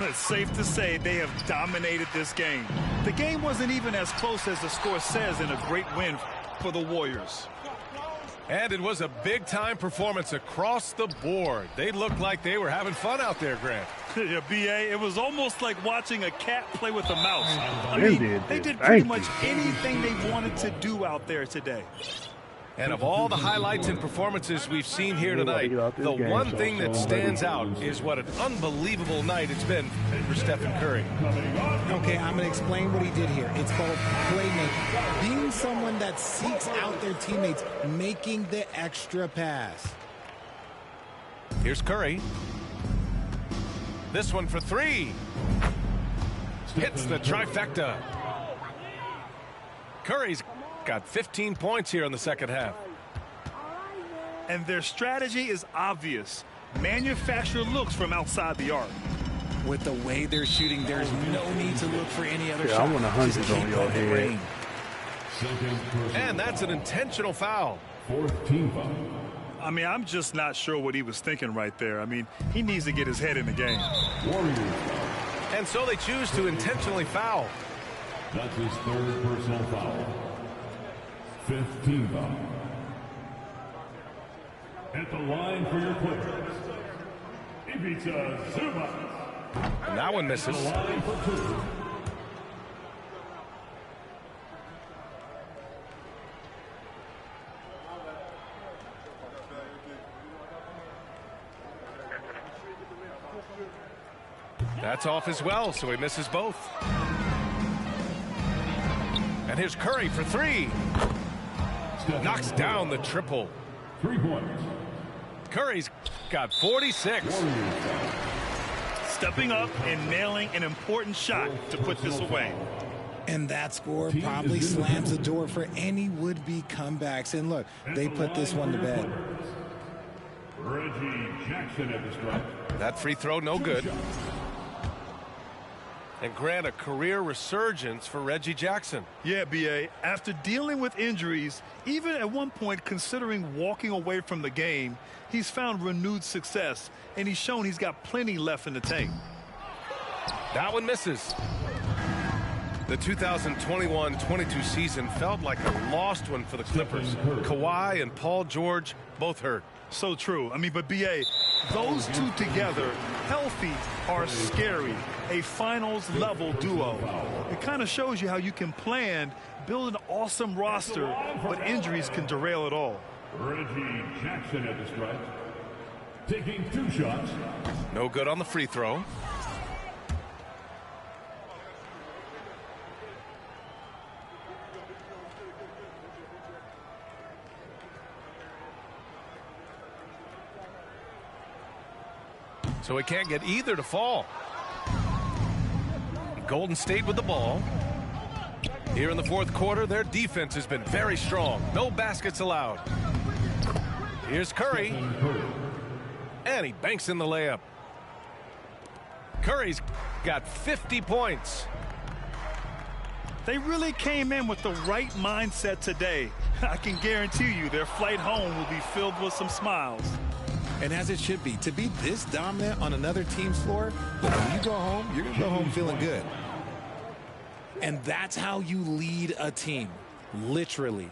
It's safe to say they have dominated this game. The game wasn't even as close as the score says in a great win for the Warriors. And it was a big-time performance across the board. They looked like they were having fun out there, Grant. Yeah, B.A., it was almost like watching a cat play with a mouse. I mean, they did pretty much anything they wanted to do out there today. And of all the highlights and performances we've seen here tonight, the one thing that stands out is what an unbelievable night it's been for Stephen Curry. Okay, I'm going to explain what he did here. It's called playmaking. Being someone that seeks out their teammates, making the extra pass. Here's Curry. This one for 3. Hits the trifecta. Curry's got 15 points here in the second half. And their strategy is obvious. Manufacture looks from outside the arc. With the way they're shooting, there's no need to look for any other shot. I want 100 on your head. And that's an intentional foul. 4th team foul. I mean, I'm just not sure what he was thinking right there. I mean, he needs to get his head in the game. Warriors. And so they choose to intentionally foul. That's his 3rd personal foul. 5th team foul. At the line for your Clippers, Ivica Zubac. And that one misses. The line for 2. That's off as well, so he misses both. And here's Curry for 3. Knocks down the triple. 3 points. Curry's got 46. Stepping up and nailing an important shot to put this away. And that score probably slams the door for any would-be comebacks. And look, they put this one to bed. Reggie Jackson at the strike. That free throw, no good. And Grant, a career resurgence for Reggie Jackson. Yeah, B.A., after dealing with injuries, even at one point considering walking away from the game, he's found renewed success, and he's shown he's got plenty left in the tank. That one misses. The 2021-22 season felt like a lost one for the Clippers. Kawhi and Paul George both hurt. So true. I mean, but B.A., Those two together, healthy, are scary. A finals-level duo. It kind of shows you how you can plan, build an awesome roster, but injuries can derail it all. Reggie Jackson at the strike, taking 2 shots. No good on the free throw. So he can't get either to fall. Golden State with the ball. Here in the fourth quarter, their defense has been very strong. No baskets allowed. Here's Curry. And he banks in the layup. Curry's got 50 points. They really came in with the right mindset today. I can guarantee you their flight home will be filled with some smiles. And as it should be, to be this dominant on another team's floor, but when you go home, you're going to go home feeling good. And that's how you lead a team, literally.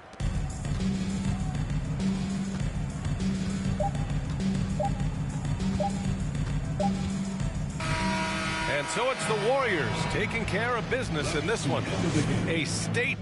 And so it's the Warriors taking care of business in this one. A state.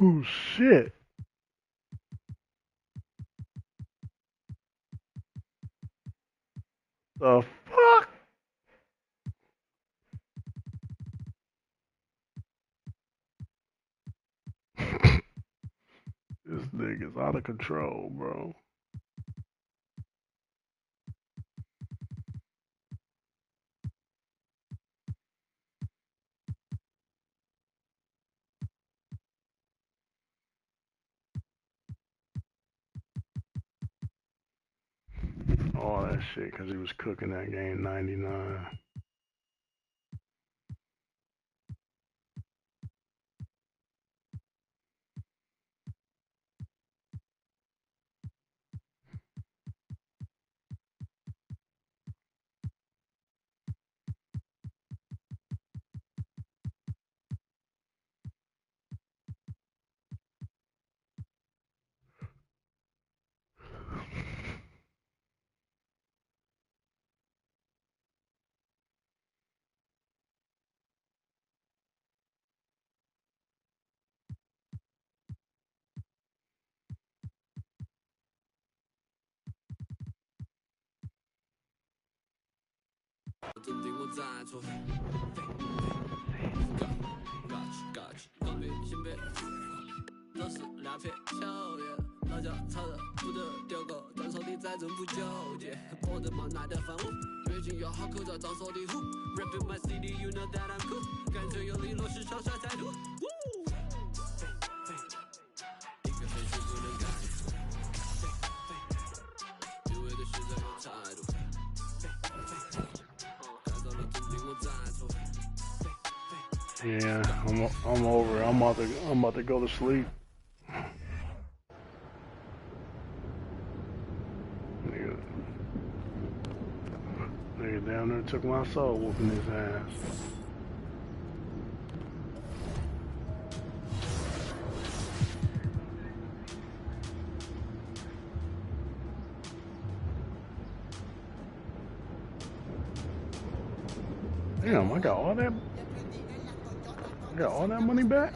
Oh, shit. The fuck? This nigga's out of control, bro. All that shit because he was cooking that game 99. Yeah, I'm over it. I'm about to go to sleep. Nigga down there took my soul whooping his ass. Damn, I got all that money back?